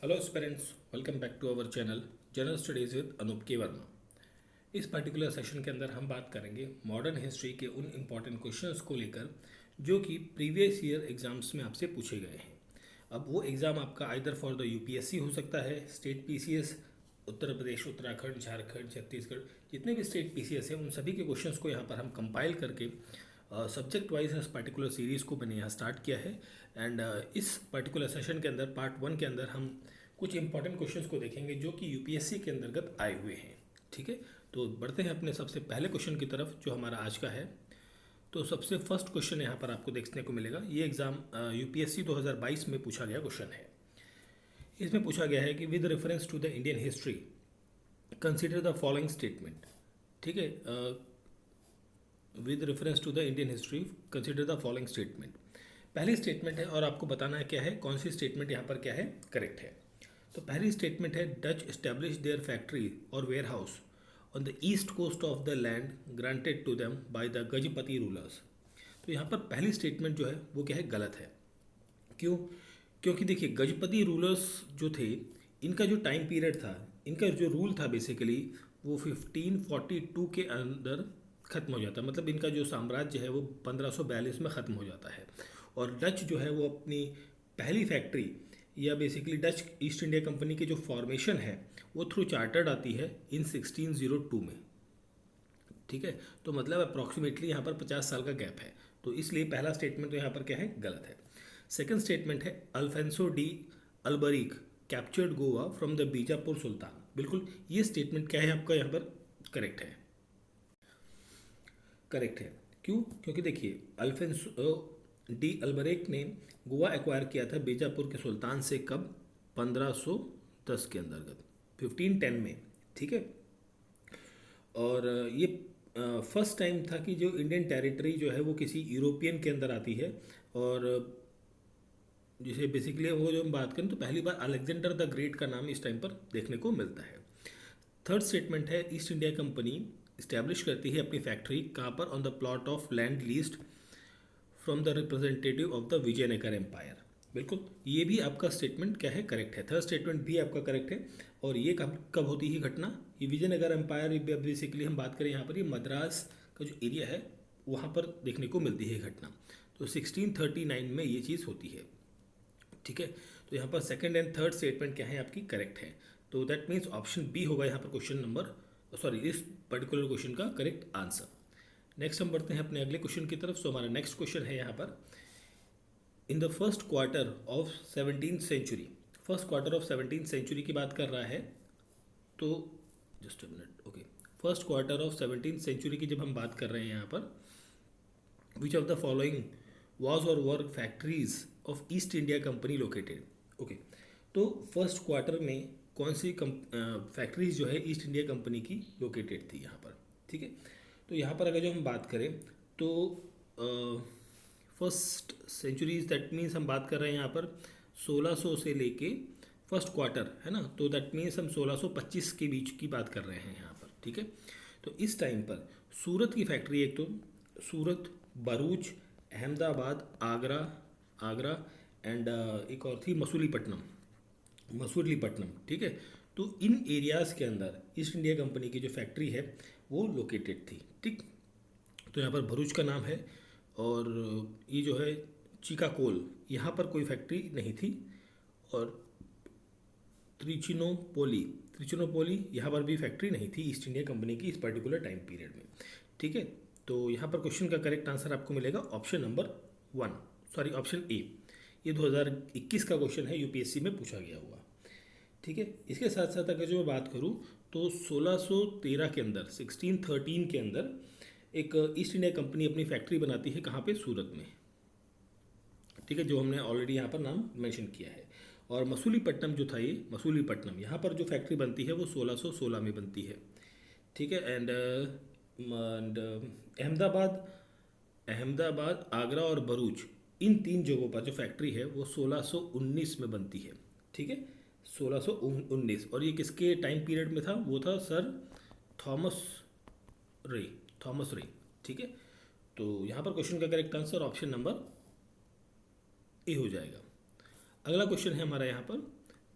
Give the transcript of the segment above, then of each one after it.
Hello students, welcome back to our channel general studies with Anoop K Verma. इस particular session के अंदर हम बात करेंगे मॉडर्न हिस्ट्री के उन इम्पॉर्टेंट क्वेश्चंस को लेकर जो कि प्रीवियस ईयर एग्जाम्स में आपसे पूछे गए हैं। अब वो एग्ज़ाम आपका आइदर फॉर द यूपीएससी हो सकता है, स्टेट पीसीएस, उत्तर प्रदेश, उत्तराखंड, झारखंड, छत्तीसगढ़, जितने भी स्टेट पीसीएस हैं उन सभी के क्वेश्चंस को यहाँ पर हम कंपाइल करके सब्जेक्ट वाइज इस पर्टिकुलर सीरीज़ को मैंने यहाँ स्टार्ट किया है। एंड इस पर्टिकुलर सेशन के अंदर पार्ट 1 के अंदर हम कुछ इंपॉर्टेंट क्वेश्चंस को देखेंगे जो कि यूपीएससी के अंतर्गत आए हुए हैं। ठीक है, तो बढ़ते हैं अपने सबसे पहले क्वेश्चन की तरफ जो हमारा आज का है। तो सबसे फर्स्ट क्वेश्चन यहाँ पर आपको देखने को मिलेगा। ये एग्ज़ाम यूपीएससी 2022 में पूछा गया क्वेश्चन है। इसमें पूछा गया है कि with reference to the Indian history consider the following statement. ठीक है, with reference to the Indian history consider the following statement. पहली स्टेटमेंट है और आपको बताना है क्या है, कौन सी स्टेटमेंट यहाँ पर क्या है करेक्ट है। तो पहली स्टेटमेंट है डच एस्टेब्लिश देयर फैक्ट्री और warehouse on the east coast of the land granted to them by the Gajapati rulers. तो यहाँ पर पहली स्टेटमेंट जो है वो क्या है, गलत है। क्यों? क्योंकि देखिए गजपति रूलर्स जो थे इनका जो टाइम पीरियड था, इनका जो रूल था बेसिकली वो 1542 के अंदर ख़त्म हो जाता है। मतलब इनका जो साम्राज्य है वो 1542 में ख़त्म हो जाता है। और डच जो है वो अपनी पहली फैक्ट्री या basically Dutch east India Company की जो फॉर्मेशन है वो थ्रू चार्टर्ड आती है इन 1602 में। ठीक है, तो मतलब अप्रॉक्सीमेटली यहाँ पर 50 साल का गैप है। तो इसलिए पहला स्टेटमेंट तो यहाँ पर क्या है, गलत है। सेकंड स्टेटमेंट है Alfonso de Albuquerque captured Goa from the Bijapur sultan. बिल्कुल ये स्टेटमेंट क्या है आपका यहाँ पर करेक्ट है। करेक्ट है क्यों? क्योंकि देखिए अल्फेंसो डी अल्बरेक ने गोवा एक्वायर किया था बीजापुर के सुल्तान से कब, 1510 के अंतर्गत 1510 में। ठीक है, और ये फर्स्ट टाइम था कि जो इंडियन टेरिटरी जो है वो किसी यूरोपियन के अंदर आती है। और जिसे बेसिकली वो जो हम बात करें तो पहली बार अलेक्जेंडर द ग्रेट का नाम इस टाइम पर देखने को मिलता है। थर्ड स्टेटमेंट है ईस्ट इंडिया कंपनी इस्टेब्लिश करती है अपनी फैक्ट्री कहाँ पर, on the plot of land leased from the representative of the Vijayanagar empire. बिल्कुल ये भी आपका स्टेटमेंट क्या है करेक्ट है। थर्ड स्टेटमेंट भी आपका करेक्ट है। और ये कब कब होती है घटना, ये विजयनगर एम्पायर बेसिकली हम बात करें यहाँ पर ये मद्रास का जो एरिया है वहाँ पर देखने को मिलती है घटना। तो 1639 में ये चीज़ होती है। ठीक है, तो यहाँ पर सेकंड एंड थर्ड स्टेटमेंट क्या है आपकी करेक्ट है। तो दैट मीन्स ऑप्शन बी होगा यहाँ पर क्वेश्चन नंबर इस पर्टिकुलर क्वेश्चन का करेक्ट आंसर। नेक्स्ट हम बढ़ते हैं अपने अगले क्वेश्चन की तरफ। सो हमारा नेक्स्ट क्वेश्चन है यहाँ पर in the first quarter of 17th century. First quarter of 17th century की बात कर रहा है। तो just a minute, okay, first quarter of 17th century की जब हम बात कर रहे हैं यहाँ पर which of the following was or were factories of East India Company located. Okay, तो फर्स्ट क्वार्टर में कौन सी फैक्ट्रीज जो है ईस्ट इंडिया कंपनी की लोकेटेड थी यहाँ पर। ठीक है, तो यहाँ पर अगर जो हम बात करें तो फर्स्ट सेंचुरीज दैट मीन्स हम बात कर रहे हैं यहाँ पर 1600 से लेके फर्स्ट क्वार्टर है ना, तो दैट मीन्स हम 1625 के बीच की बात कर रहे हैं यहाँ पर। ठीक है, तो इस टाइम पर सूरत की फैक्ट्री, एक तो सूरत, भरूच, अहमदाबाद, आगरा एंड एक और थी मसूलीपट्टनम। ठीक है, तो इन एरियाज़ के अंदर ईस्ट इंडिया कंपनी की जो फैक्ट्री है वो लोकेटेड थी। ठीक, तो यहाँ पर भरूच का नाम है और ये जो है चिकाकोल, यहाँ पर कोई फैक्ट्री नहीं थी। और त्रिचिनोपोली यहाँ पर भी फैक्ट्री नहीं थी ईस्ट इंडिया कंपनी की इस पर्टिकुलर टाइम पीरियड में। ठीक है, तो यहाँ पर क्वेश्चन का करेक्ट आंसर आपको मिलेगा ऑप्शन नंबर ऑप्शन ए। ये 2021 का क्वेश्चन है, यूपीएससी में पूछा गया हुआ। ठीक है, इसके साथ साथ अगर जो मैं बात करूँ तो 1613 के अंदर 1613 के अंदर एक ईस्ट इंडिया कंपनी अपनी फैक्ट्री बनाती है कहाँ पे, सूरत में। ठीक है, जो हमने ऑलरेडी यहाँ पर नाम मेंशन किया है। और मसूलीपट्टनम जो था, ये मसूलीपट्टनम यहाँ पर जो फैक्ट्री बनती है वो 1616 में बनती है। ठीक है, एंड अहमदाबाद, आगरा और भरूच, इन तीन जगहों पर जो फैक्ट्री है वो 1619 में बनती है। ठीक है, 1619। और ये किसके टाइम पीरियड में था, वो था सर थॉमस रे। ठीक है, तो यहाँ पर क्वेश्चन का correct answer option number A हो जाएगा। अगला क्वेश्चन है हमारा यहाँ पर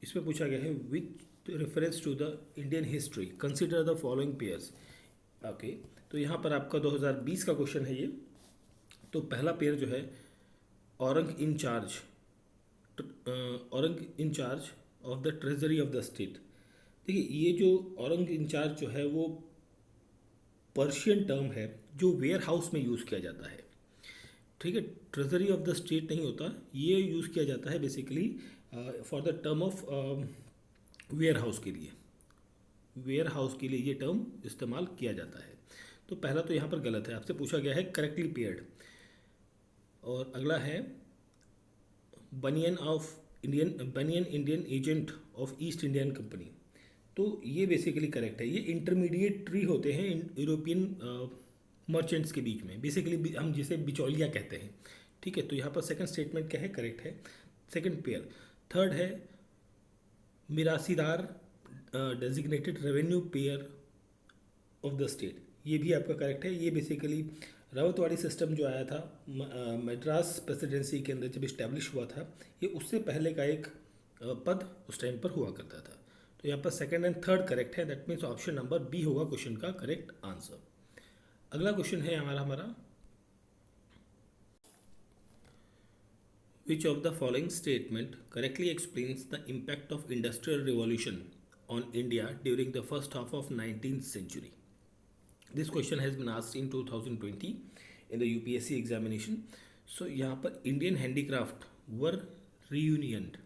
इसमें पूछा गया है which reference to the Indian history consider the following pairs. Okay, तो यहाँ पर आपका 2020 का क्वेश्चन है ये। तो पहला पेयर जो है Aurang in charge of the treasury of the state. देखिए ये जो औरंग इंचार्ज जो है वो पर्शियन टर्म है जो वेयर हाउस में यूज़ किया जाता है। ठीक है, ट्रेजरी ऑफ द स्टेट नहीं होता, ये यूज़ किया जाता है basically for the term of warehouse के लिए। वेयर हाउस के लिए ये टर्म इस्तेमाल किया जाता है। तो पहला तो यहाँ पर गलत है, आपसे पूछा गया है करेक्टली पेयर्ड। और अगला है Banian Indian agent of East Indian company. तो ये बेसिकली करेक्ट है। ये इंटरमीडिएट ट्री होते हैं यूरोपियन मर्चेंट्स के बीच में, बेसिकली हम जिसे बिचौलिया कहते हैं। ठीक है, तो यहाँ पर सेकंड स्टेटमेंट क्या है, करेक्ट है, सेकंड पेयर। थर्ड है mirasidar designated revenue payer of the state, ये भी आपका करेक्ट है। ये बेसिकली रावतवाड़ी सिस्टम जो आया था मद्रास प्रेसिडेंसी के अंदर जब इस्टेब्लिश हुआ था, ये उससे पहले का एक पद उस टाइम पर हुआ करता था। तो यहाँ पर सेकंड एंड थर्ड करेक्ट है, that means option number B होगा क्वेश्चन का करेक्ट आंसर। अगला क्वेश्चन है हमारा Which of the following statement correctly explains the impact of Industrial Revolution on India during the first half of 19th century? This question has been asked in 2020 in the UPSC examination. So यहाँ पर Indian handicraft were renewed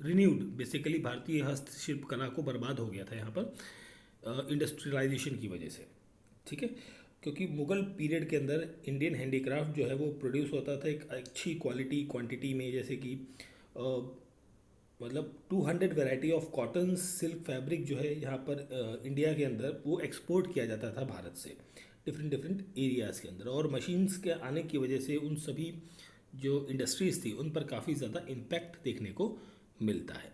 basically भारतीय हस्तशिल्प कला को बर्बाद हो गया था यहाँ पर इंडस्ट्रियलाइजेशन की वजह से। ठीक है, क्योंकि मुगल पीरियड के अंदर इंडियन हैंडीक्राफ्ट जो है वो प्रोड्यूस होता था एक अच्छी क्वालिटी क्वांटिटी में, जैसे कि मतलब 200 variety of cotton silk fabric जो है यहाँ पर इंडिया के अंदर वो एक्सपोर्ट किया जाता था भारत से डिफरेंट एरियाज़ के अंदर। और मशीन्स के आने की वजह से उन सभी जो इंडस्ट्रीज़ थी उन पर काफ़ी ज़्यादा इम्पैक्ट देखने को मिलता है।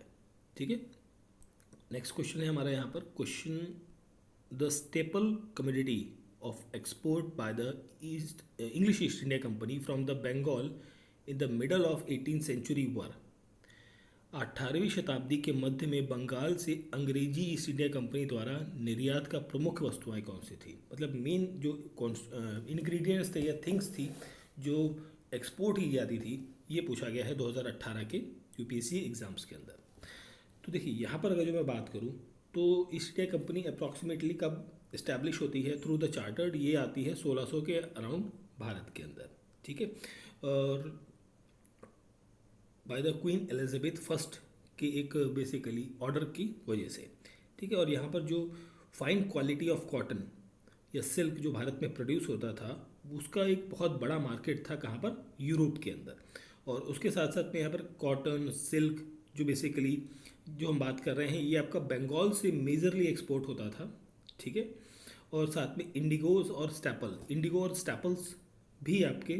ठीक है, नेक्स्ट क्वेश्चन है हमारा यहाँ पर question the staple commodity of export by the English East India Company from the Bengal in the middle of 18th century were। 18वीं शताब्दी के मध्य में बंगाल से अंग्रेजी ईस्ट इंडिया कंपनी द्वारा निर्यात का प्रमुख वस्तुएं कौन सी थी, मतलब मेन जो इंग्रेडिएंट्स थे या थिंग्स थी जो एक्सपोर्ट की जाती थी, ये पूछा गया है 2018 के यूपीएससी एग्जाम्स के अंदर। तो देखिए यहाँ पर अगर जो मैं बात करूँ तो ईस्ट इंडिया कंपनी अप्रॉक्सीमेटली कब इस्टेब्लिश होती है, थ्रू द चार्टर्ड, ये आती है 1600 के अराउंड भारत के अंदर। ठीक है, और by the queen Elizabeth first के एक बेसिकली ऑर्डर की वजह से। ठीक है, और यहाँ पर जो फाइन क्वालिटी ऑफ कॉटन या सिल्क जो भारत में प्रोड्यूस होता था उसका एक बहुत बड़ा मार्केट था कहाँ पर, यूरोप के अंदर। और उसके साथ साथ में यहाँ पर कॉटन सिल्क जो बेसिकली जो हम बात कर रहे हैं ये आपका बंगाल से मेजरली एक्सपोर्ट होता था। ठीक है, और साथ में इंडिगो और स्टैपल्स भी आपके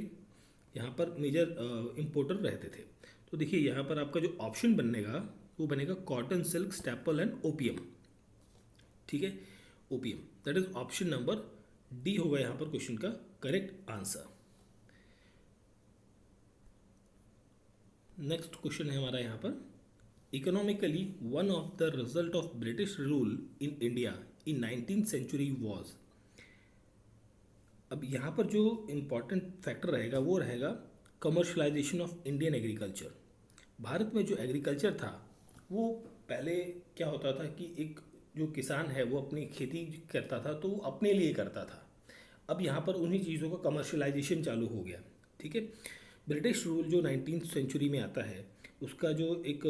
यहाँ पर मेजर इम्पोर्टर रहते थे। तो देखिए यहाँ पर आपका जो ऑप्शन बनेगा वो बनेगा cotton silk staple and opium. ठीक है, opium, that is option number D होगा यहाँ पर क्वेश्चन का करेक्ट आंसर। नेक्स्ट क्वेश्चन है हमारा यहाँ पर economically one of the result of British rule in India in 19th century was. अब यहाँ पर जो इम्पॉर्टेंट फैक्टर रहेगा वो रहेगा commercialisation of Indian agriculture. Bharat में जो एग्रीकल्चर था वो पहले क्या होता था कि एक जो किसान है वो अपनी खेती करता था तो वो अपने लिए करता था। अब यहाँ पर उन्हीं चीज़ों का कमर्शलाइजेशन चालू हो गया। ठीक है, ब्रिटिश रूल जो 19th सेंचुरी में आता है उसका जो एक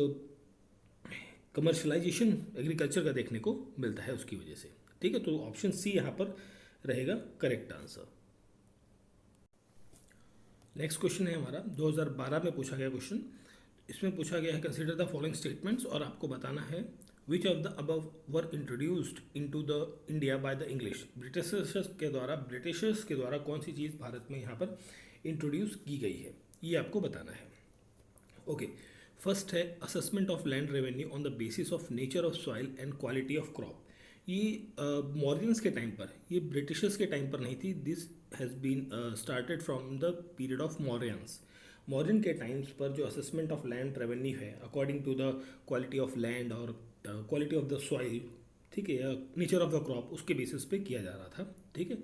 कमर्शलाइजेशन एग्रीकल्चर का देखने को मिलता है उसकी वजह से। ठीक है, तो ऑप्शन सी यहाँ पर रहेगा करेक्ट आंसर। नेक्स्ट क्वेश्चन है हमारा 2012 में पूछा गया क्वेश्चन। इसमें पूछा गया है कंसिडर द फॉलोइंग स्टेटमेंट्स, और आपको बताना है विच of the above were introduced into the India by the English. Britishers के द्वारा कौन सी चीज़ भारत में यहाँ पर इंट्रोड्यूस की गई है, ये आपको बताना है। ओके, फर्स्ट है assessment of land revenue on the basis of nature of soil and quality of crop. ये मॉरियंस के टाइम पर, ये ब्रिटिशर्स के टाइम पर नहीं थी, this has been started from the period of Mauryans. Modern के टाइम्स पर जो असेसमेंट ऑफ लैंड रेवेन्यू है according to the quality of land और क्वालिटी ऑफ द सॉइल, ठीक है, या नेचर ऑफ द क्रॉप, उसके बेसिस पे किया जा रहा था, ठीक है।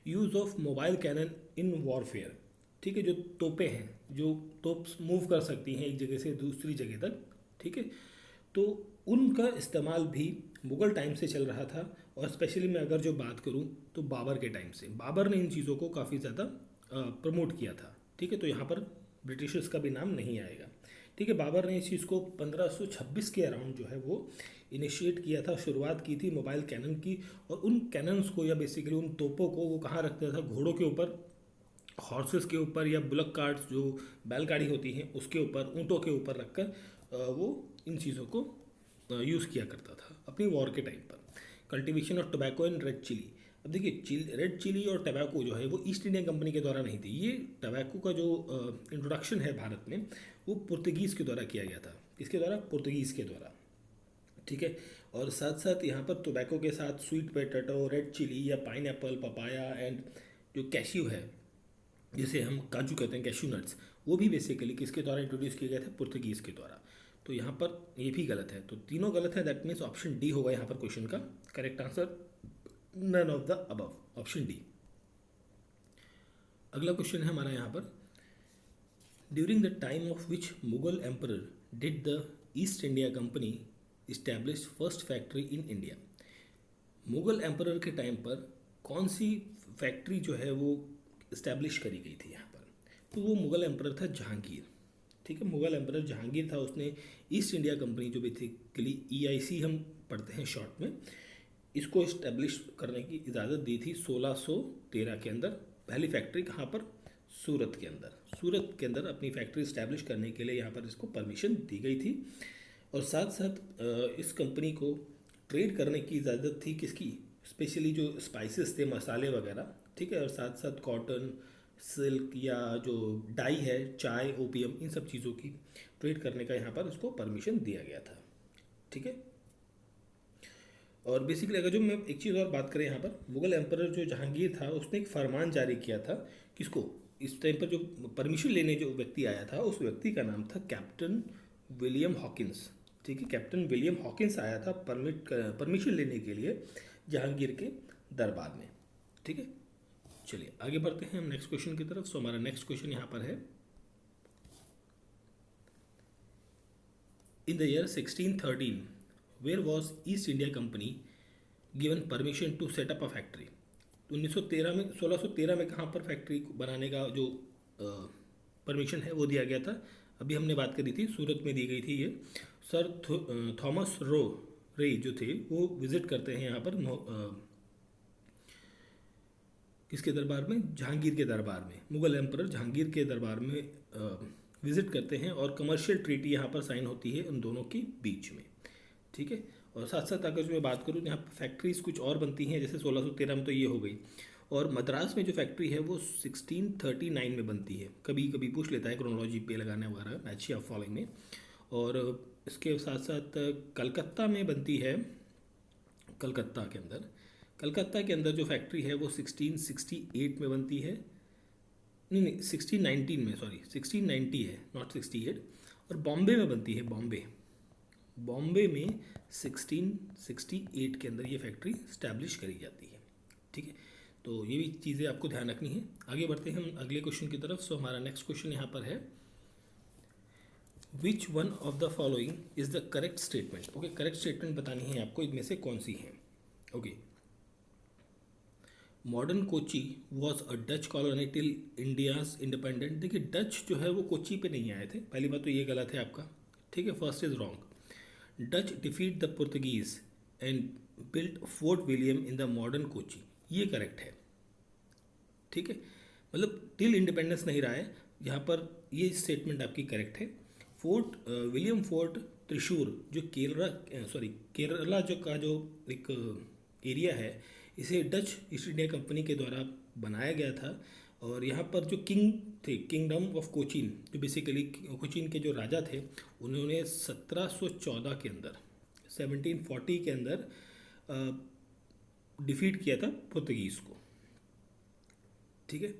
Use of mobile cannon in warfare, ठीक है, जो तोपें हैं, जो तोप मूव कर सकती हैं एक जगह से दूसरी जगह तक, ठीक है, तो उनका इस्तेमाल भी मुग़ल टाइम से चल रहा था। और स्पेशली मैं अगर जो बात करूं तो बाबर के टाइम से, बाबर ने इन चीज़ों को काफ़ी ज़्यादा प्रमोट किया था, ठीक है। तो यहाँ पर ब्रिटिशर्स का भी नाम नहीं आएगा, ठीक है। बाबर ने इस चीज़ को 1526 के अराउंड जो है वो इनिशिएट किया था, शुरुआत की थी मोबाइल कैनन की। और उन कैनन्स को या बेसिकली उन तोपों को वो कहाँ रखता था, घोड़ों के ऊपर, हॉर्सेस के ऊपर, या बुलक कार्ट्स जो बैलगाड़ी होती हैं उसके ऊपर, ऊँटों के ऊपर रखकर वो इन चीज़ों को यूज़ किया करता था अपनी वॉर के टाइम पर। Cultivation of tobacco and red chilli. अब देखिए रेड चिली और टबैको जो है वो ईस्ट इंडिया कंपनी के द्वारा नहीं थी। ये टबैको का जो इंट्रोडक्शन है भारत में वो पुर्तगीज़ के द्वारा किया गया था। किसके द्वारा? पुर्तगीज़ के द्वारा, ठीक है। और साथ साथ यहाँ पर टोबैको के साथ स्वीट पोटैटो, रेड चिली या पाइन एप्पल, पपाया एंड जो कैश्यू है, जिसे हम काजू कहते हैं, कैश्यू नट्स, वो भी बेसिकली किसके द्वारा इंट्रोड्यूस किए गए थे? पुर्तगीज़ के द्वारा। तो यहाँ पर ये भी गलत है, तो तीनों गलत है। दैट मीन्स ऑप्शन डी होगा यहाँ पर क्वेश्चन का correct answer, none of the above, option D. अगला क्वेश्चन है हमारा यहाँ पर, during the time of which Mughal emperor did the East India Company establish first factory in India. Mughal emperor के टाइम पर कौन सी फैक्ट्री जो है वो इस्टेब्लिश करी गई थी यहाँ पर? तो वो मुगल एम्परर था जहांगीर, ठीक है। मुगल एम्परर जहांगीर था, उसने ईस्ट इंडिया कंपनी जो बेसिकली EIC हम पढ़ते हैं शॉर्ट में, इसको इस्टेब्लिश करने की इजाज़त दी थी 1613 के अंदर। पहली फैक्ट्री कहाँ पर? सूरत के अंदर। सूरत के अंदर अपनी फैक्ट्री इस्टेब्लिश करने के लिए यहाँ पर इसको परमिशन दी गई थी। और साथ साथ इस कंपनी को ट्रेड करने की इजाज़त थी किसकी? स्पेशली जो स्पाइसेस थे, मसाले वगैरह, ठीक है। और साथ साथ कॉटन, सिल्क या जो डाई है, चाय, ओपियम, इन सब चीज़ों की ट्रेड करने का यहाँ पर उसको परमिशन दिया गया था, ठीक है। और बेसिकली अगर जो मैं एक चीज़ और बात करें यहाँ पर, मुगल एम्परर जो जहांगीर था उसने एक फरमान जारी किया था। किसको? इस टाइम पर जो परमिशन लेने जो व्यक्ति आया था उस व्यक्ति का नाम था कैप्टन विलियम हॉकिंस, ठीक है। कैप्टन विलियम हॉकिंस आया था परमिशन लेने के लिए जहांगीर के दरबार में, ठीक है। चलिए आगे बढ़ते हैं हम नेक्स्ट क्वेश्चन की तरफ। सो हमारा नेक्स्ट क्वेश्चन यहाँ पर है, in the year 1613 where was East India Company given permission to set up a factory. 1913 में, 1613 में कहाँ पर फैक्ट्री बनाने का जो परमिशन है वो दिया गया था? अभी हमने बात करी थी, सूरत में दी गई थी ये। सर थॉमस रे जो थे वो विजिट करते हैं यहाँ पर किसके दरबार में? जहांगीर के दरबार में। मुगल एम्परर जहांगीर के दरबार में विजिट करते हैं और कमर्शियल ट्रीटी यहाँ पर साइन होती है उन दोनों के बीच में, ठीक है। और साथ साथ अगर जो मैं बात करूँ यहाँ पर फैक्ट्रीज कुछ और बनती हैं, जैसे 1613 में तो ये हो गई। और मद्रास में जो फैक्ट्री है वो 1639 में बनती है। कभी कभी पूछ लेता है क्रोनोलॉजी पे लगाने वगैरह, मैच या फॉलोइंग में। और इसके साथ साथ कलकत्ता में बनती है, कलकत्ता के अंदर जो फैक्ट्री है वो 1668 में बनती है। नहीं 1619 में, सॉरी 1690 है, नॉट 68। और बॉम्बे में बनती है, बॉम्बे में 1668 के अंदर ये फैक्ट्री स्टैब्लिश करी जाती है, ठीक है। तो ये भी चीज़ें आपको ध्यान रखनी है। आगे बढ़ते हैं हम अगले क्वेश्चन की तरफ। सो हमारा नेक्स्ट क्वेश्चन यहाँ पर है, विच one of the following is the correct statement. Okay, correct statement बतानी है आपको, इनमें से कौन सी है? Okay, modern Kochi was a Dutch colony till India's independent. देखिए डच जो है वो कोची पे नहीं आए थे, पहली बात तो ये गलत है आपका, ठीक है, first is wrong. Dutch defeat the Portuguese and built fort William in the modern Kochi, ये करेक्ट है, ठीक है। मतलब टिल इंडिपेंडेंस नहीं रहा है यहाँ पर, ये स्टेटमेंट आपकी करेक्ट है। फोर्ट विलियम फोर्ट त्रिशूर जो केरला जो का जो एक एरिया है, इसे डच ईस्ट इंडिया कंपनी के द्वारा बनाया गया था। और यहाँ पर जो किंग थे, किंगडम ऑफ कोचीन, जो बेसिकली कोचीन के जो राजा थे, उन्होंने 1714 के अंदर, 1740 के अंदर डिफीट किया था पुर्तगीज़ को, ठीक है।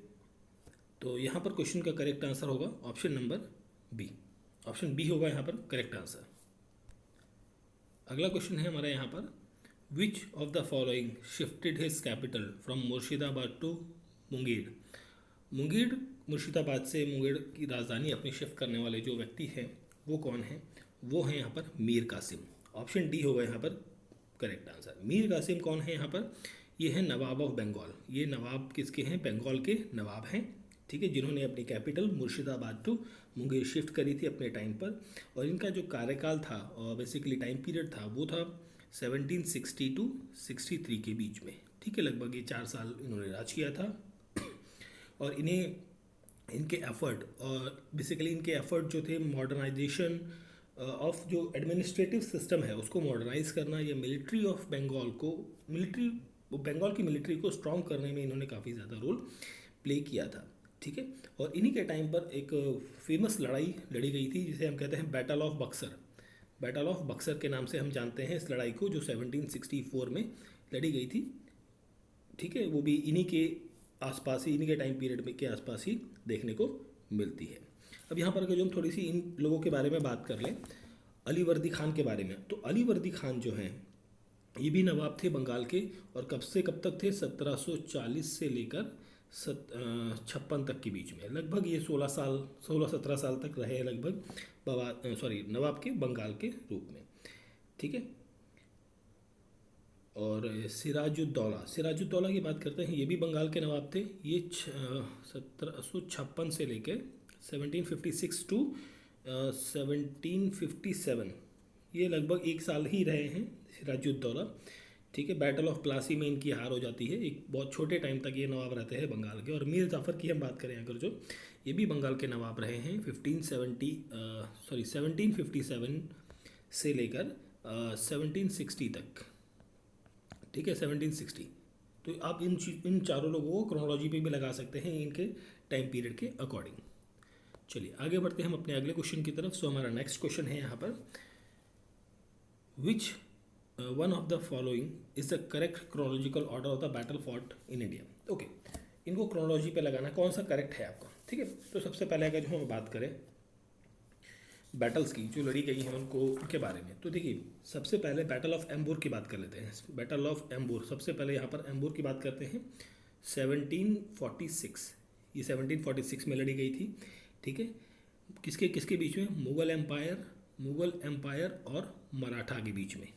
तो यहाँ पर क्वेश्चन का करेक्ट आंसर होगा option number B. Option B होगा यहाँ पर करेक्ट आंसर। अगला क्वेश्चन है हमारा यहाँ पर, which of the following shifted his capital from Murshidabad to Munger. Munger Murshidabad से मुंगेर की राजधानी अपनी शिफ्ट करने वाले जो व्यक्ति हैं वो कौन है? वो है यहाँ पर मीर कासिम। ऑप्शन डी होगा यहाँ पर करेक्ट आंसर। मीर कासिम कौन है यहाँ पर? ये है नवाब ऑफ बंगाल। ये नवाब किसके हैं? बंगाल के नवाब हैं, ठीक है, जिन्होंने अपनी capital Murshidabad to Munger shift करी थी अपने टाइम पर। और इनका जो कार्यकाल था और बेसिकली टाइम पीरियड था वो था 1760 टू 63 के बीच में, ठीक है। लगभग ये 4 साल इन्होंने राज किया था। और इन्हें इनके एफर्ट और बेसिकली इनके एफर्ट जो थे मॉडर्नाइजेशन ऑफ जो एडमिनिस्ट्रेटिव सिस्टम है उसको मॉडर्नाइज करना, या मिलिट्री ऑफ बंगाल को बंगाल की मिलिट्री को स्ट्रॉन्ग करने में इन्होंने काफ़ी ज़्यादा रोल प्ले किया था, ठीक है। और इन्हीं के टाइम पर एक फेमस लड़ाई लड़ी गई थी जिसे हम कहते हैं battle of Buxar. Battle of Buxar के नाम से हम जानते हैं इस लड़ाई को, जो 1764 में लड़ी गई थी, ठीक है। वो भी इन्हीं के आसपास ही, इन्हीं के टाइम पीरियड में के आसपास ही देखने को मिलती है। अब यहाँ पर अगर जो हम थोड़ी सी इन लोगों के बारे में बात कर लें, अली वर्दी खान के बारे में, तो अली वर्दी खान जो हैं ये भी नवाब थे बंगाल के। और कब से कब तक थे? 1740 से लेकर 56 तक के बीच में। लगभग ये 16-17 साल तक रहे लगभग नवाब के बंगाल के रूप में, ठीक है। और सिराजुद्दौला की बात करते हैं, ये भी बंगाल के नवाब थे। ये 1756 से लेकर 1756 टू 1757, ये लगभग 1 साल ही रहे हैं सिराजुद्दौला, ठीक है। बैटल ऑफ प्लासी में इनकी हार हो जाती है। एक बहुत छोटे टाइम तक ये नवाब रहते हैं बंगाल के। और मीर जाफ़र की हम बात करें अगर, जो ये भी बंगाल के नवाब रहे हैं 1757 से लेकर 1760 तक, ठीक है, 1760। तो आप इन चारों लोगों को क्रोनोलॉजी पे भी लगा सकते हैं इनके टाइम पीरियड के अकॉर्डिंग। चलिए आगे बढ़ते हैं हम अपने अगले क्वेश्चन की तरफ। सो हमारा नेक्स्ट क्वेश्चन है यहाँ पर, विच one of the following is the correct chronological order of the battle fought in India. Okay, इनको क्रोनोलॉजी पे लगाना, कौन सा करेक्ट है आपका, ठीक है। तो सबसे पहले अगर जो हम बात करें बैटल्स की जो लड़ी गई हैं उनके बारे में, तो देखिए सबसे पहले बैटल ऑफ एम्बूर की बात कर लेते हैं। बैटल ऑफ एम्बूर, सबसे पहले यहाँ पर एम्बूर की बात करते हैं। 1746, ये 1746 में लड़ी गई थी, ठीक है। किसके किसके बीच में? मुग़ल एम्पायर और मराठा के बीच में,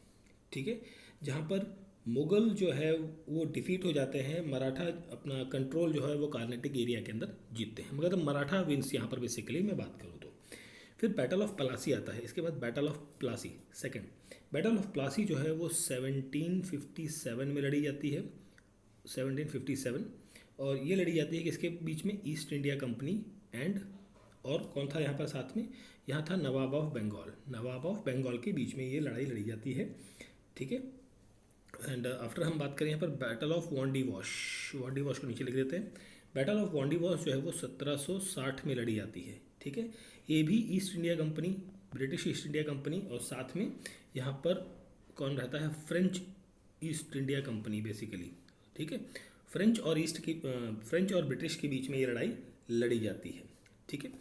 ठीक है। जहाँ पर मुग़ल जो है वो डिफीट हो जाते हैं, मराठा अपना कंट्रोल जो है वो कार्नेटिक एरिया के अंदर जीतते हैं, मगर मराठा विंस यहाँ पर बेसिकली मैं बात करूँ तो। फिर बैटल ऑफ प्लासी आता है, इसके बाद battle of Plassey second. Battle of Plassey जो है वो 1757 में लड़ी जाती है, 1757। और ये लड़ी जाती है किसके बीच में? ईस्ट इंडिया कंपनी एंड, और कौन था यहाँ पर साथ में? यहाँ था नवाब ऑफ बंगाल के बीच में ये लड़ाई लड़ी जाती है, ठीक है। एंड आफ्टर हम बात करें यहाँ पर बैटल ऑफ वांडी वॉश को नीचे लिख देते हैं। बैटल ऑफ वांडी वॉश जो है वो 1760 में लड़ी जाती है, ठीक है। ये भी east India company, British East India Company, और साथ में यहाँ पर कौन रहता है? French East India company basically, ठीक है। फ्रेंच और ब्रिटिश के बीच में ये लड़ाई लड़ी जाती है, ठीक है।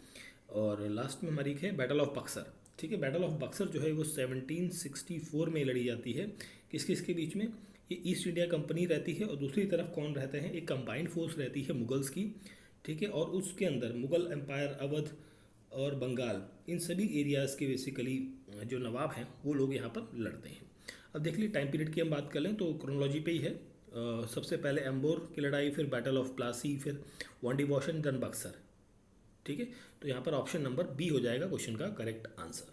और लास्ट में हमारी है बैटल ऑफ बक्सर, ठीक है। बैटल ऑफ बक्सर जो है वो 1764 में लड़ी जाती है। किस किस के बीच में? ये ईस्ट इंडिया कंपनी रहती है और दूसरी तरफ कौन रहते हैं? एक कंबाइंड फोर्स रहती है मुगल्स की, ठीक है। और उसके अंदर मुग़ल एम्पायर, अवध और बंगाल, इन सभी एरियाज़ के बेसिकली जो नवाब हैं वो लोग यहाँ पर लड़ते हैं। अब देख लीजिए टाइम पीरियड की हम बात कर लें तो क्रोनोलॉजी पे ही है। सबसे पहले एम्बोर की लड़ाई, फिर बैटल ऑफ प्लासी, फिर वांडी वॉश एंड देन बक्सर, ठीक है। तो यहाँ पर ऑप्शन नंबर बी हो जाएगा क्वेश्चन का करेक्ट आंसर।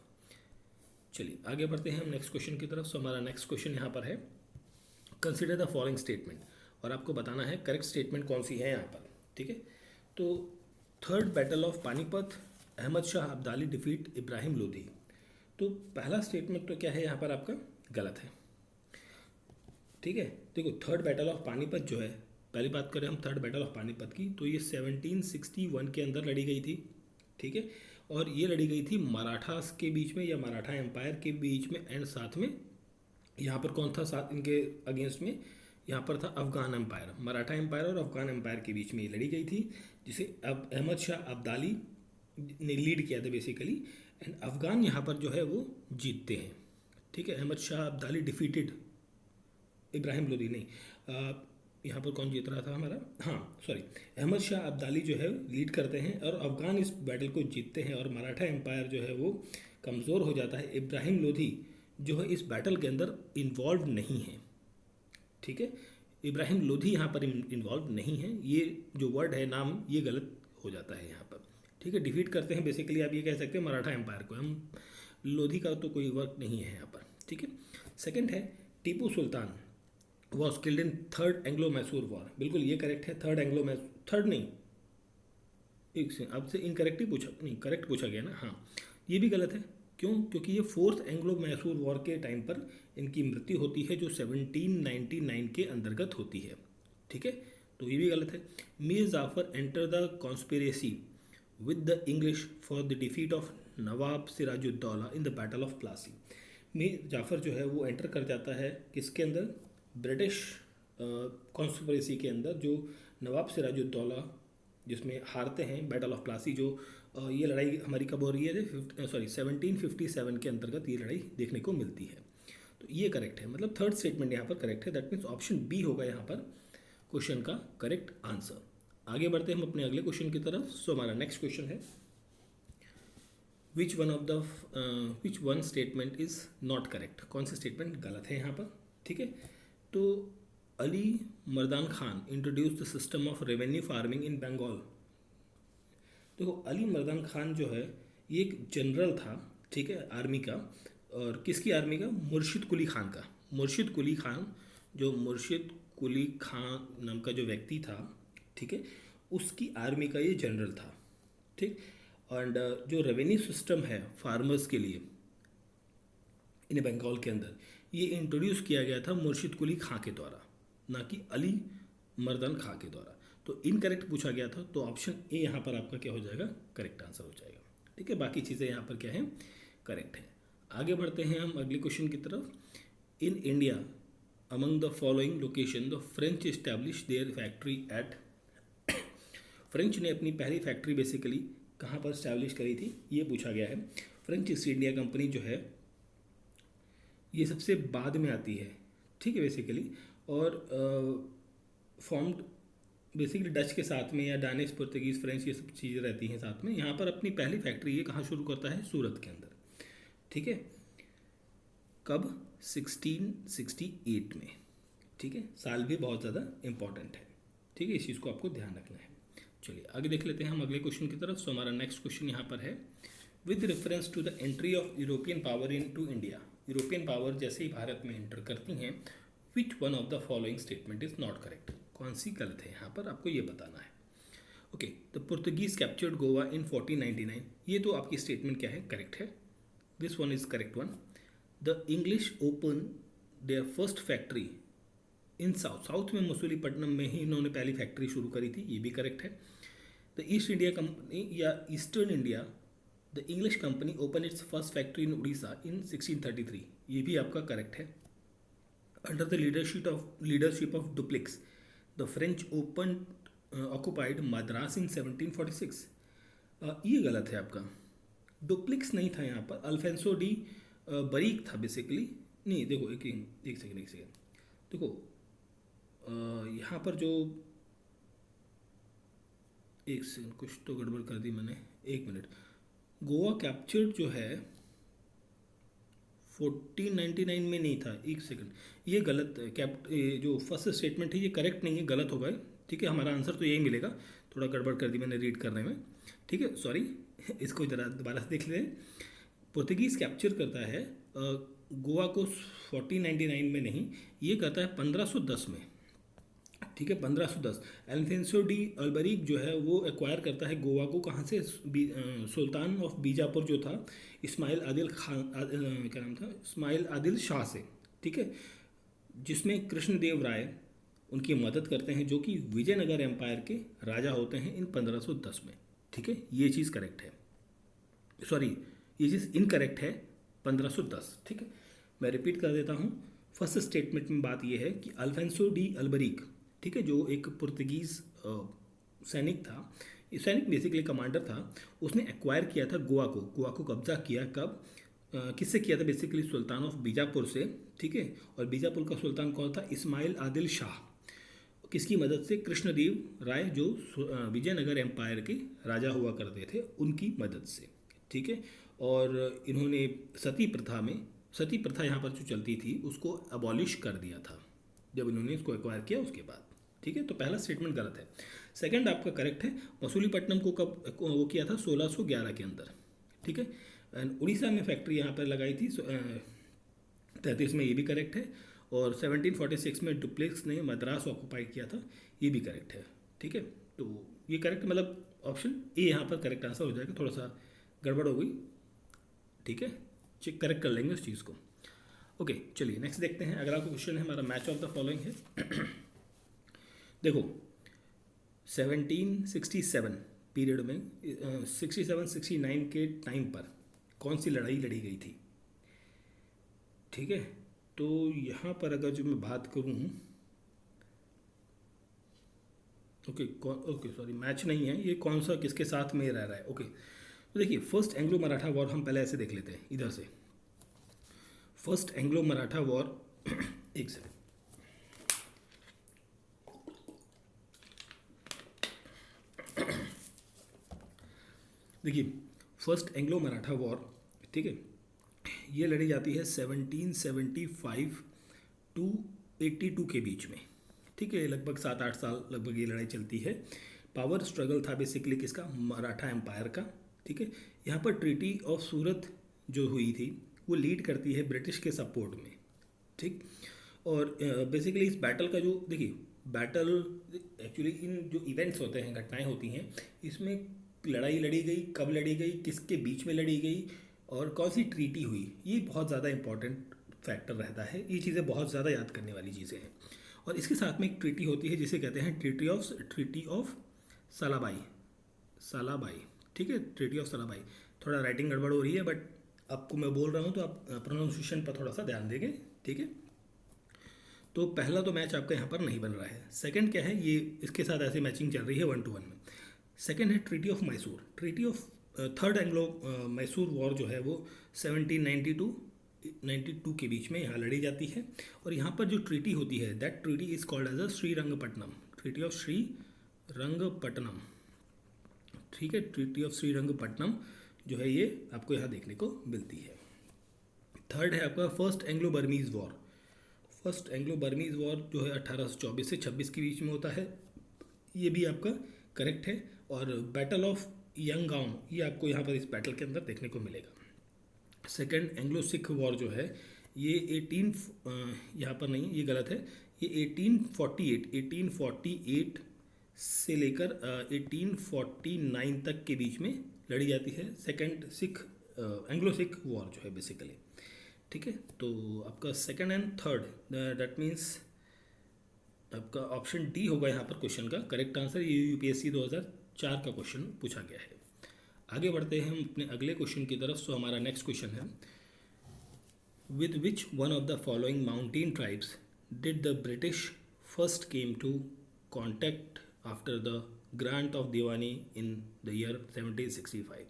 चलिए आगे बढ़ते हैं हम नेक्स्ट क्वेश्चन की तरफ। सो हमारा नेक्स्ट क्वेश्चन यहाँ पर है, कंसिडर द फॉलोइंग स्टेटमेंट, और आपको बताना है करेक्ट स्टेटमेंट कौन सी है यहाँ पर, ठीक है। तो third battle of Panipat, Ahmad Shah Abdali defeat Ibrahim Lodhi. तो पहला स्टेटमेंट तो क्या है यहाँ पर आपका? गलत है, ठीक है। देखो थर्ड बैटल ऑफ पानीपत जो है, पहली बात करें हम थर्ड बैटल ऑफ पानीपत की, तो ये 1761 के अंदर लड़ी गई थी, ठीक है। और ये लड़ी गई थी मराठास के बीच में या मराठा एम्पायर के बीच में, एंड साथ में यहाँ पर कौन था साथ इनके अगेंस्ट में? यहाँ पर था अफगान एम्पायर, मराठा एम्पायर और अफगान एम्पायर के बीच में ये लड़ी गई थी, जिसे अब अहमद शाह अब्दाली ने लीड किया था बेसिकली। एंड अफगान यहाँ पर जो है वो जीतते हैं। ठीक है, अहमद शाह अब्दाली डिफीटेड इब्राहिम लोदी, नहीं यहाँ पर कौन जीत रहा था हमारा, हाँ सॉरी, अहमद शाह अब्दाली जो है लीड करते हैं और अफगान इस बैटल को जीतते हैं और मराठा एम्पायर जो है वो कमज़ोर हो जाता है। इब्राहिम लोधी जो है इस बैटल के अंदर इन्वॉल्व नहीं है। ठीक है, इब्राहिम लोधी यहाँ पर इन्वॉल्व नहीं है, ये जो वर्ड है नाम ये गलत हो जाता है यहाँ पर। ठीक है, डिफीट करते हैं बेसिकली आप ये कह सकते हैं मराठा एम्पायर को, हम लोधी का तो कोई वर्क नहीं है यहाँ पर। ठीक है, सेकंड है Tipu Sultan was killed in third Anglo Mysore war. बिल्कुल ये करेक्ट है, थर्ड नहीं, एक से आपसे इनकरेक्ट ही पूछा, नहीं करेक्ट पूछा गया ना, हाँ ये भी गलत है। क्यों? क्योंकि ये फोर्थ एंग्लो मैसूर वॉर के टाइम पर इनकी मृत्यु होती है जो 1799 के अंतर्गत होती है। ठीक है, तो ये भी गलत है। Mir Jafar enter the conspiracy with the English for the defeat of Nawab Sirajuddaulah in the battle of Plassey. Mir Jafar जो है वो एंटर कर जाता है किसके अंदर, ब्रिटिश कॉन्स्पिरेसी के अंदर, जो नवाब सिराजुद्दौला जिसमें हारते हैं बैटल ऑफ प्लासी। जो ये लड़ाई हमारी कब हो रही है, 1757 के अंतर्गत ये लड़ाई देखने को मिलती है। तो ये करेक्ट है, मतलब थर्ड स्टेटमेंट यहाँ पर करेक्ट है, दैट मीन्स ऑप्शन बी होगा यहाँ पर क्वेश्चन का करेक्ट आंसर। आगे बढ़ते हैं हम अपने अगले क्वेश्चन की तरफ। सो हमारा नेक्स्ट क्वेश्चन है which one statement is not correct, कौन सा स्टेटमेंट गलत है यहाँ पर। ठीक है, तो Ali Mardan Khan introduce the system of revenue farming in Bengal. देखो अली मर्दान खान जो है ये एक जनरल था, ठीक है, आर्मी का, और किसकी आर्मी का, मुर्शिद कुली खान का। मुर्शिद कुली खान, जो मुर्शिद कुली खान नाम का जो व्यक्ति था, ठीक है, उसकी आर्मी का ये जनरल था। ठीक, एंड जो रेवेन्यू सिस्टम है फार्मर्स के लिए इन बंगाल के अंदर, ये इंट्रोड्यूस किया गया था मुर्शिद कुली खां के द्वारा, ना कि अली मर्दान खां के द्वारा। तो इनकरेक्ट पूछा गया था, तो ऑप्शन ए यहाँ पर आपका क्या हो जाएगा, करेक्ट आंसर हो जाएगा। ठीक है, बाकी चीज़ें यहाँ पर क्या है, करेक्ट है। आगे बढ़ते हैं हम अगले क्वेश्चन की तरफ। In India among the following location the French establish there factory eight. French ने अपनी पहली फैक्ट्री बेसिकली कहाँ पर इस्टेब्लिश करी थी, ये पूछा गया है। फ्रेंच ईस्ट इंडिया कंपनी जो है ये सबसे बाद में आती है, ठीक है बेसिकली, और फॉर्म्ड बेसिकली डच के साथ में, या डानिश, पुर्तगीज़, फ्रेंच, ये सब चीज़ें रहती हैं साथ में। यहाँ पर अपनी पहली फैक्ट्री ये कहाँ शुरू करता है, सूरत के अंदर। ठीक है, कब, 1668 में। ठीक है, साल भी बहुत ज़्यादा इम्पॉर्टेंट है। ठीक है, इस चीज़ को आपको ध्यान रखना है। चलिए आगे देख लेते हैं हम अगले क्वेश्चन की तरफ। सो हमारा नेक्स्ट क्वेश्चन यहाँ पर है, with reference to the entry of European power into India. European power जैसे ही भारत में एंटर करती हैं, which one of the following statement is not correct, कौन सी गलत है, यहाँ पर आपको ये बताना है। Okay, the Portuguese captured Goa in 1499, ये तो आपकी स्टेटमेंट क्या है, करेक्ट है, this one is correct one. The English open their first factory in south में मसूलीपट्टनम में ही इन्होंने पहली फैक्ट्री शुरू करी थी, ये भी करेक्ट है। द ईस्ट इंडिया कंपनी या eastern India, the English company open its first factory in Orissa in 1633, ये भी आपका करेक्ट है। Under the leadership of Dupleix the French occupied Madras in 1746, ये गलत है आपका, डुप्लिक्स नहीं था यहाँ पर, अल्फेंसो डी बरीक था बेसिकली। नहीं देखो एक सेकेंड देखो, यहाँ पर जो, एक सेकेंड, कुछ तो गड़बड़ कर दी मैंने, एक मिनट। गोवा कैप्चर्ड जो है 1499 में नहीं था, एक सेकंड, ये गलत है। जो फर्स्ट स्टेटमेंट है ये करेक्ट नहीं है, गलत होगा। ठीक है, हमारा आंसर तो यही मिलेगा, थोड़ा गड़बड़ कर दी मैंने रीड करने में। ठीक है, सॉरी, इसको ज़रा दोबारा से देख लें। पुर्तगीज़ कैप्चर करता है गोवा को 1499 में नहीं, ये करता है 1510 में। ठीक है, 1510 अल्फेंसो डी अल्बरीक जो है वो एक्वायर करता है गोवा को, कहाँ से, सुल्तान ऑफ बीजापुर जो था इस्माइल आदिल खान, क्या नाम था, इस्माइल आदिल शाह से। ठीक है, जिसमें कृष्णदेव राय उनकी मदद करते हैं, जो कि विजयनगर एम्पायर के राजा होते हैं इन 1510 में। ठीक है, ये चीज़ करेक्ट है, सॉरी ये चीज़ इनकरेक्ट है, 1510। ठीक है, मैं रिपीट कर देता हूँ, फर्स्ट स्टेटमेंट में बात यह है कि अल्फेंसो डी अल्बरिक, ठीक है, जो एक पुर्तगीज सैनिक था, सैनिक बेसिकली कमांडर था, उसने एक्वायर किया था गोवा को कब्जा किया कब, किससे किया था, बेसिकली सुल्तान ऑफ बीजापुर से, ठीक है। और बीजापुर का सुल्तान कौन था, इस्माइल आदिल शाह। किसकी मदद से, कृष्णदेव राय जो विजयनगर एम्पायर के राजा हुआ करते थे, उनकी मदद से, ठीक है। और इन्होंने सती प्रथा यहाँ पर जो चलती थी उसको अबॉलिश कर दिया था जब इन्होंने इसको एक्वायर किया उसके बाद, ठीक है। तो पहला स्टेटमेंट गलत है। सेकंड आपका करेक्ट है, मसूलीपट्टनम को कब वो किया था, 1611 के अंदर, ठीक है। एंड उड़ीसा में फैक्ट्री यहाँ पर लगाई थी 33 में, ये भी करेक्ट है। और 1746 में डुप्लेक्स ने मद्रास ऑक्यूपाई किया था, ये भी करेक्ट है, ठीक है। तो ये करेक्ट, मतलब ऑप्शन ए यहाँ पर करेक्ट आंसर हो जाएगा। थोड़ा सा गड़बड़ हो गई, ठीक है, चेक करेक्ट कर लेंगे उस चीज़ को। ओके चलिए नेक्स्ट देखते हैं। अगला क्वेश्चन है हमारा, मैच ऑफ द फॉलोइंग है। देखो 1767 पीरियड में 67-69 के टाइम पर कौन सी लड़ाई लड़ी गई थी, ठीक है। तो यहाँ पर अगर जो मैं बात करूँ, ओके सॉरी मैच नहीं है ये, कौन सा किसके साथ में रह रहा है, ओके। तो देखिए फर्स्ट एंग्लो मराठा वॉर हम पहले ऐसे देख लेते हैं इधर से। फर्स्ट एंग्लो मराठा वॉर एक सेकंड, देखिए फर्स्ट एंग्लो मराठा वॉर, ठीक है, ये लड़ी जाती है 1775 टू 82 के बीच में, ठीक है। लगभग 7-8 साल लगभग ये लड़ाई चलती है। पावर स्ट्रगल था बेसिकली किसका, मराठा एम्पायर का, ठीक है। यहाँ पर ट्रीटी ऑफ सूरत जो हुई थी वो लीड करती है ब्रिटिश के सपोर्ट में, ठीक। और बेसिकली इस बैटल का जो, देखिए बैटल एक्चुअली इन जो इवेंट्स होते हैं, घटनाएं होती हैं, इसमें लड़ाई लड़ी गई, कब लड़ी गई, किसके बीच में लड़ी गई और कौन सी ट्रीटी हुई, ये बहुत ज़्यादा इंपॉर्टेंट फैक्टर रहता है। ये चीज़ें बहुत ज़्यादा याद करने वाली चीज़ें हैं। और इसके साथ में एक ट्रीटी होती है जिसे कहते हैं ट्रीटी ऑफ सालाबाई, ठीक है, ट्रीटी ऑफ सालाबाई। थोड़ा राइटिंग गड़बड़ हो रही है बट आपको मैं बोल रहा हूँ तो आप प्रोनाउंसिएशन पर थोड़ा सा ध्यान देंगे, ठीक है। तो पहला तो मैच आपका यहाँ पर नहीं बन रहा है। सेकंड क्या है, ये इसके साथ ऐसे मैचिंग चल रही है 1-1 में। सेकंड है treaty of Mysore, treaty of third Anglo Mysore war जो है वो 1792 के बीच में यहाँ लड़ी जाती है। और यहाँ पर जो ट्रीटी होती है, that treaty is called as a Srirangapatnam, treaty of Srirangapatnam, ठीक है। ट्रीटी ऑफ श्रीरंगपट्टनम जो है ये आपको यहाँ देखने को मिलती है। थर्ड है आपका first Anglo Burmese war. First Anglo Burmese war जो है 1824 से 26 के बीच में होता है, ये भी आपका करेक्ट है। और बैटल ऑफ यंगगांव ये आपको यहाँ पर इस बैटल के अंदर देखने को मिलेगा। सेकेंड एंग्लो सिख वॉर जो है ये 18 यहाँ पर नहीं, ये गलत है, ये 1848 से लेकर 1849 तक के बीच में लड़ी जाती है। सेकेंड एंग्लो सिख वॉर जो है बेसिकली, ठीक है। तो आपका second and third that means आपका ऑप्शन डी होगा यहाँ पर क्वेश्चन का करेक्ट आंसर। ये यूपीएससी 2004 का क्वेश्चन पूछा गया है। आगे बढ़ते हैं हम अपने अगले क्वेश्चन की तरफ। सो हमारा नेक्स्ट क्वेश्चन है, with which one of the following mountain tribes did the British first came to contact after the grant of Diwani in the year 1765।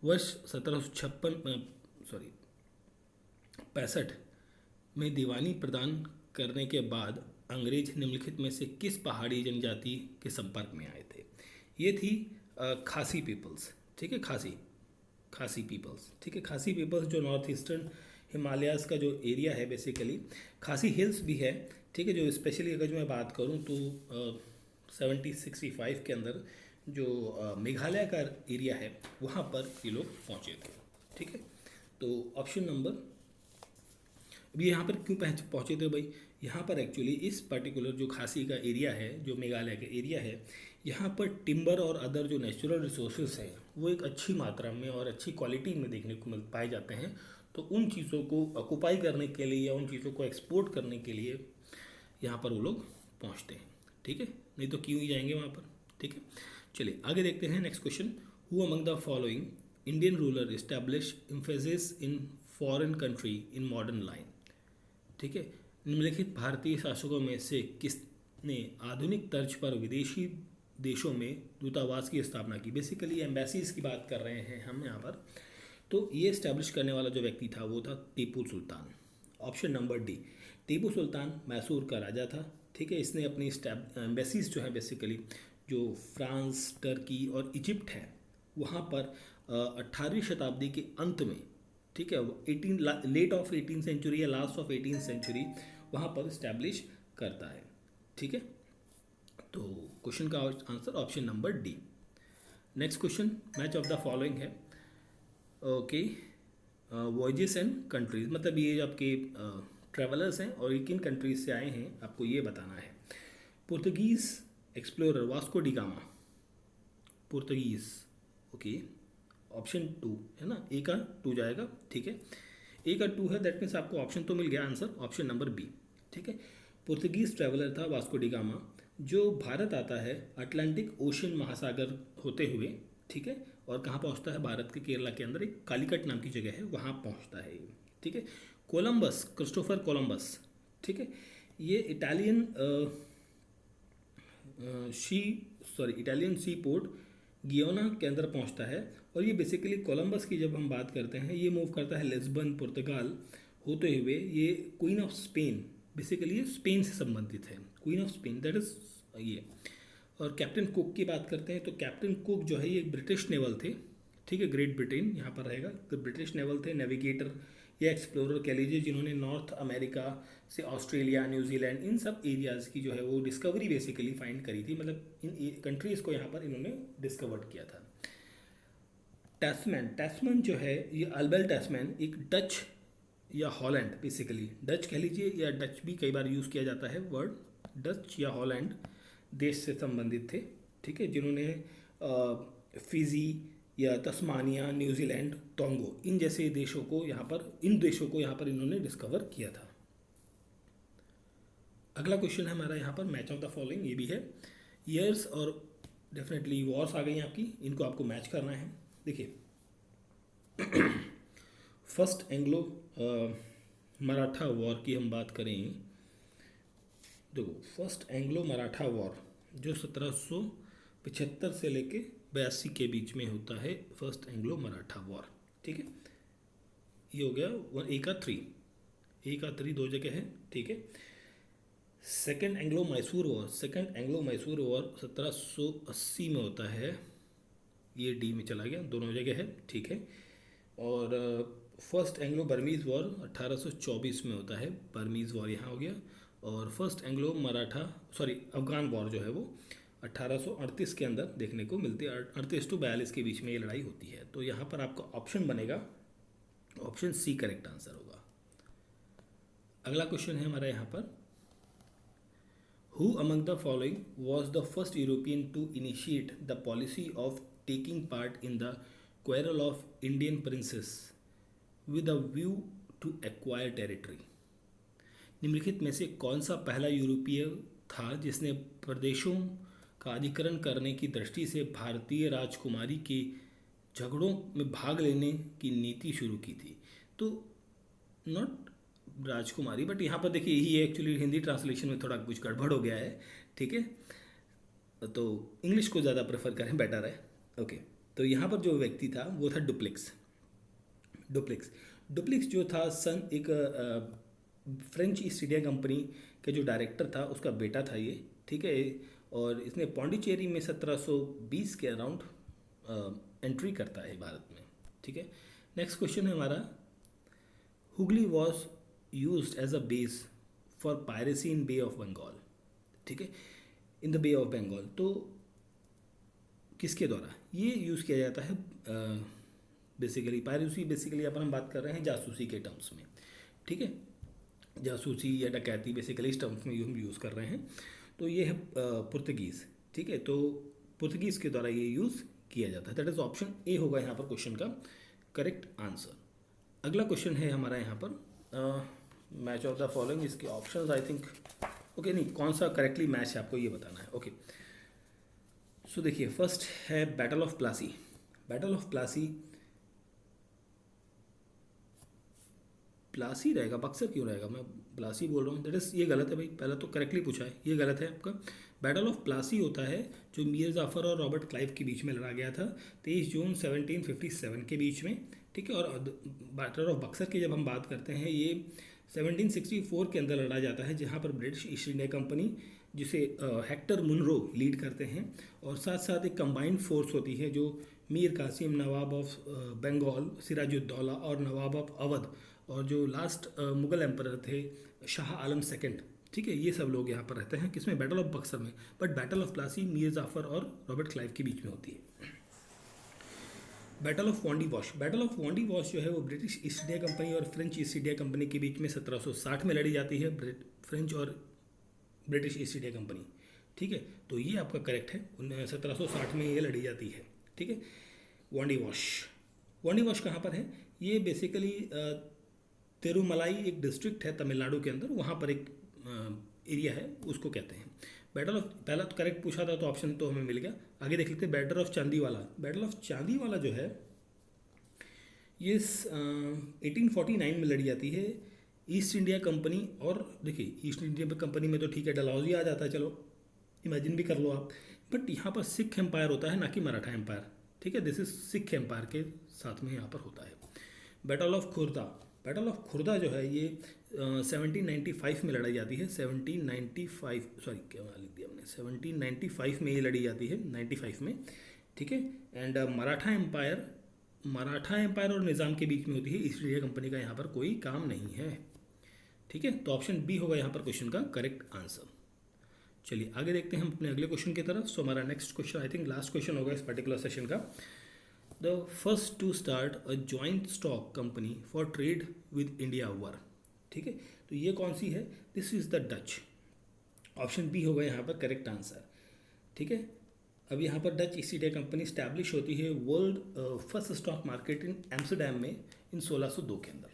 वर्ष 65 में दीवानी प्रदान करने के बाद अंग्रेज निम्नलिखित में से किस पहाड़ी जनजाति के संपर्क में आए थे। ये थी खासी पीपल्स, ठीक है, खासी पीपल्स, ठीक है। खासी पीपल्स जो नॉर्थ ईस्टर्न हिमालयाज का जो एरिया है बेसिकली, खासी हिल्स भी है, ठीक है, जो स्पेशली अगर जो मैं बात करूँ तो 1765 के अंदर जो मेघालय का एरिया है वहाँ पर ये लोग पहुँचे थे, ठीक है। तो ऑप्शन नंबर, अभी यहाँ पर क्यों पहुँचे थे भाई, यहाँ पर एक्चुअली इस पर्टिकुलर जो खासी का एरिया है, जो मेघालय का एरिया है, यहाँ पर टिम्बर और अदर जो नेचुरल रिसोर्सेज हैं वो एक अच्छी मात्रा में और अच्छी क्वालिटी में देखने को पाए जाते हैं। तो उन चीज़ों को ऑक्यूपाई करने के लिए या उन चीज़ों को एक्सपोर्ट करने के लिए यहाँ पर वो लोग पहुँचते हैं, ठीक है, नहीं तो क्यों ही जाएंगे वहाँ पर, ठीक है। चलिए आगे देखते हैं next question. Who among the following Indian ruler establish emphasis in foreign country in modern line. ठीक है। निम्नलिखित भारतीय शासकों में से किसने आधुनिक तर्ज पर विदेशी देशों में दूतावास की स्थापना की? बेसिकली एम्बेसीज की बात कर रहे हैं हम यहाँ पर। तो ये इस्टेब्लिश करने वाला जो व्यक्ति था वो था Tipu Sultan. Option number D, Tipu Sultan Mysore का राजा था। ठीक है, इसने अपनी एम्बेसीज जो है बेसिकली जो फ्रांस, टर्की और इजिप्ट है वहाँ पर 18वीं शताब्दी के अंत में, ठीक है, 18 लेट ऑफ 18 सेंचुरी या लास्ट ऑफ 18 सेंचुरी वहाँ पर इस्टेब्लिश करता है। ठीक है, तो क्वेश्चन का answer option number D. Next question, match of the following है। ओके, वॉयजेस एंड कंट्रीज, मतलब ये आपके ट्रैवलर्स हैं और ये किन कंट्रीज से आए हैं आपको ये बताना है। Portuguese explorer Vasco da gamma, Portuguese. Okay, option 2 है ना, ए का 2 जाएगा। ठीक है, ए का 2 है, दैट मीन्स आपको ऑप्शन तो मिल गया, आंसर ऑप्शन नंबर बी। ठीक है, पुर्तगीज ट्रैवलर था वास्को डी गामा, जो भारत आता है अटलांटिक ओशन महासागर होते हुए। ठीक है, और कहाँ पहुँचता है? भारत के केरला के अंदर एक कालीकट नाम की जगह है, वहाँ पहुँचता है ये। ठीक है, कोलंबस, क्रिस्टोफर कोलंबस, ठीक है, ये इटालियन सी पोर्ट गियोना के अंदर पहुंचता है। और ये बेसिकली कोलंबस की जब हम बात करते हैं, ये मूव करता है लिस्बन पुर्तगाल होते हुए, ये क्वीन ऑफ स्पेन, बेसिकली ये स्पेन से संबंधित है, queen of Spain, that is ये। और कैप्टन कुक की बात करते हैं तो कैप्टन कुक जो है ये ब्रिटिश नेवल थे। ठीक है, ग्रेट ब्रिटेन यहाँ पर रहेगा, तो ब्रिटिश नेवल थे, नेविगेटर या एक्सप्लोरर कह लीजिए, जिन्होंने नॉर्थ अमेरिका से ऑस्ट्रेलिया, न्यूजीलैंड, इन सब एरियाज़ की जो है वो डिस्कवरी बेसिकली फाइंड करी थी, मतलब इन कंट्रीज़ को यहाँ पर इन्होंने डिस्कवर्ड किया था। टैस्मैन जो है ये अल्बर्ट टैस्मैन एक डच या हॉलैंड, बेसिकली डच कह लीजिए या डच भी कई बार यूज़ किया जाता है वर्ड, डच या हॉलैंड देश से संबंधित थे। ठीक है, जिन्होंने फिजी या तस्मानिया, न्यूजीलैंड, टोंगो, इन जैसे देशों को यहाँ पर इन्होंने डिस्कवर किया था। अगला क्वेश्चन है हमारा यहाँ पर मैच ऑफ द फॉलोइंग, ये भी है ईयर्स और डेफिनेटली वॉर्स आ गई आपकी, इनको आपको मैच करना है। देखिए फर्स्ट एंग्लो मराठा वॉर की हम बात करें, देखो फर्स्ट एंग्लो मराठा वॉर जो 1775 से लेके 82 के बीच में होता है, फर्स्ट एंग्लो मराठा वॉर। ठीक है, ये हो गया ए का 3 दो जगह है। ठीक है, सेकेंड एंग्लो मैसूर वॉर 1780 में होता है, ये डी में चला गया, दोनों जगह है। ठीक है, और फर्स्ट एंग्लो बर्मीज़ वॉर 1824 में होता है, बर्मीज़ वॉर यहाँ हो गया। और फर्स्ट एंग्लो अफगान वॉर जो है वो 1838 के अंदर देखने को मिलती है, 38 to 42 के बीच में ये लड़ाई होती है। तो यहाँ पर आपका ऑप्शन बनेगा, ऑप्शन सी करेक्ट आंसर होगा। अगला क्वेश्चन है हमारा यहाँ पर, who among the following was the first European to initiate the policy of taking part in the quarrel of Indian princes with a view to acquire territory? निम्नलिखित में से कौन सा पहला यूरोपीय था जिसने प्रदेशों का अधिकरण करने की दृष्टि से भारतीय राजकुमारी के झगड़ों में भाग लेने की नीति शुरू की थी? तो नॉट राजकुमारी, बट यहाँ पर देखिए यही एक्चुअली हिंदी ट्रांसलेशन में थोड़ा कुछ गड़बड़ हो गया है। ठीक है, तो इंग्लिश को ज़्यादा प्रेफर करें, बेटर है। ओके, तो यहाँ पर जो व्यक्ति था वो था डुप्लिक्स जो था एक फ्रेंच ईस्ट इंडिया कंपनी के जो डायरेक्टर था उसका बेटा था ये। ठीक है, और इसने पौंडीचेरी में 1720 के अराउंड एंट्री करता है भारत में। ठीक है, नेक्स्ट क्वेश्चन है हमारा, Hooghly was used as a base for piracy in Bay of Bengal. ठीक है, in the Bay of Bengal, तो किसके द्वारा ये यूज़ किया जाता है? बेसिकली पायरेसी, बेसिकली अपन हम बात कर रहे हैं जासूसी के टर्म्स में। ठीक है, जासूसी या डकैती बेसिकली इस टर्म्स में हम यूज़ कर रहे हैं। तो ये है पुर्तगीज़। ठीक है, तो पुर्तगीज़ के द्वारा ये यूज़ किया जाता है, दैट इज़ ऑप्शन ए होगा यहाँ पर क्वेश्चन का करेक्ट आंसर। अगला क्वेश्चन है हमारा यहाँ पर मैच ऑफ द फॉलोइंग, इसके ऑप्शंस आई थिंक ओके नहीं, कौन सा करेक्टली मैच है आपको ये बताना है। ओके, सो देखिए फर्स्ट है बैटल ऑफ प्लासी। प्लासी रहेगा, बक्सर क्यों रहेगा, मैं प्लासी बोल रहा हूँ, दैट इज़ ये गलत है भाई, पहला तो करेक्टली पूछा है, ये गलत है आपका। बैटल ऑफ प्लासी होता है जो मीर जाफ़र और रॉबर्ट क्लाइव के बीच में लड़ा गया था 23 जून 1757 के बीच में, ठीक है। और बैटल ऑफ बक्सर की जब हम बात करते हैं, ये 1764 के अंदर लड़ा जाता है, जहाँ पर ब्रिटिश ईस्ट इंडिया कंपनी, जिसे हेक्टर मुनरो लीड करते हैं, और साथ साथ एक कंबाइंड फोर्स होती है जो मीर कासिम, नवाब ऑफ बंगाल सिराजुद्दौला और नवाब ऑफ अवध, और जो लास्ट मुगल एम्परर थे शाह आलम सेकंड, ठीक है, ये सब लोग यहाँ पर रहते हैं, किसमें, बैटल ऑफ बक्सर में। But battle of Plassey Mir Jafar और रॉबर्ट क्लाइव के बीच में होती है। Battle of Wandiwash, battle of Wandiwash जो है वो ब्रिटिश ईस्ट इंडिया कंपनी और फ्रेंच ईस्ट इंडिया कंपनी के बीच में 1760 में लड़ी जाती है, फ्रेंच और ब्रिटिश ईस्ट इंडिया कंपनी, ठीक है। तो ये आपका करेक्ट है, 1760 में ये लड़ी जाती है, ठीक है। वांडी वॉश, वांडी वॉश कहाँ पर है, ये बेसिकली तिरुमलाई एक डिस्ट्रिक्ट है तमिलनाडु के अंदर, वहाँ पर एक एरिया है, उसको कहते हैं। बैटल ऑफ, पहला तो करेक्ट पूछा था तो ऑप्शन तो हमें मिल गया, आगे देख लेते हैं। Battle of Chandiwala, battle of Chandiwala जो है ये 1849 में लड़ी जाती है ईस्ट इंडिया कंपनी, और देखिए ईस्ट इंडिया कंपनी में तो ठीक है डलहौजी आ जाता है, चलो इमेजिन भी कर लो आप, बट यहाँ पर सिख एम्पायर होता है ना कि मराठा एम्पायर, ठीक है, दिस इज सिख एम्पायर के साथ में यहाँ पर होता है। Battle of Khurda, battle of Khurda जो है ये 1795 में लड़ी जाती है, 1795, सॉरी क्या लिख दिया हमने, 1795 में ये लड़ी जाती है, 95 में, ठीक है। एंड मराठा एम्पायर और निज़ाम के बीच में होती है, ईस्ट इंडिया कंपनी का यहाँ पर कोई काम नहीं है, ठीक है। तो ऑप्शन बी होगा यहाँ पर क्वेश्चन का करेक्ट आंसर। चलिए आगे देखते हैं हम अपने अगले क्वेश्चन की तरफ। सो हमारा next question, I think last question होगा इस पर्टिकुलर सेशन का। The first to start a joint stock company for trade with India were, ठीक है। तो ये कौन सी है, this is the Dutch, option B होगा यहाँ पर करेक्ट आंसर, ठीक है। अब यहाँ पर Dutch east India company establish होती है world first stock market in Amsterdam में इन 1602 के अंदर,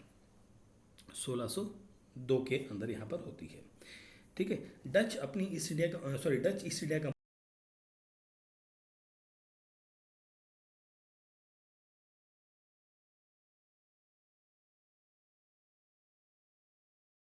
1602 के अंदर यहाँ पर होती है, ठीक है। Dutch east India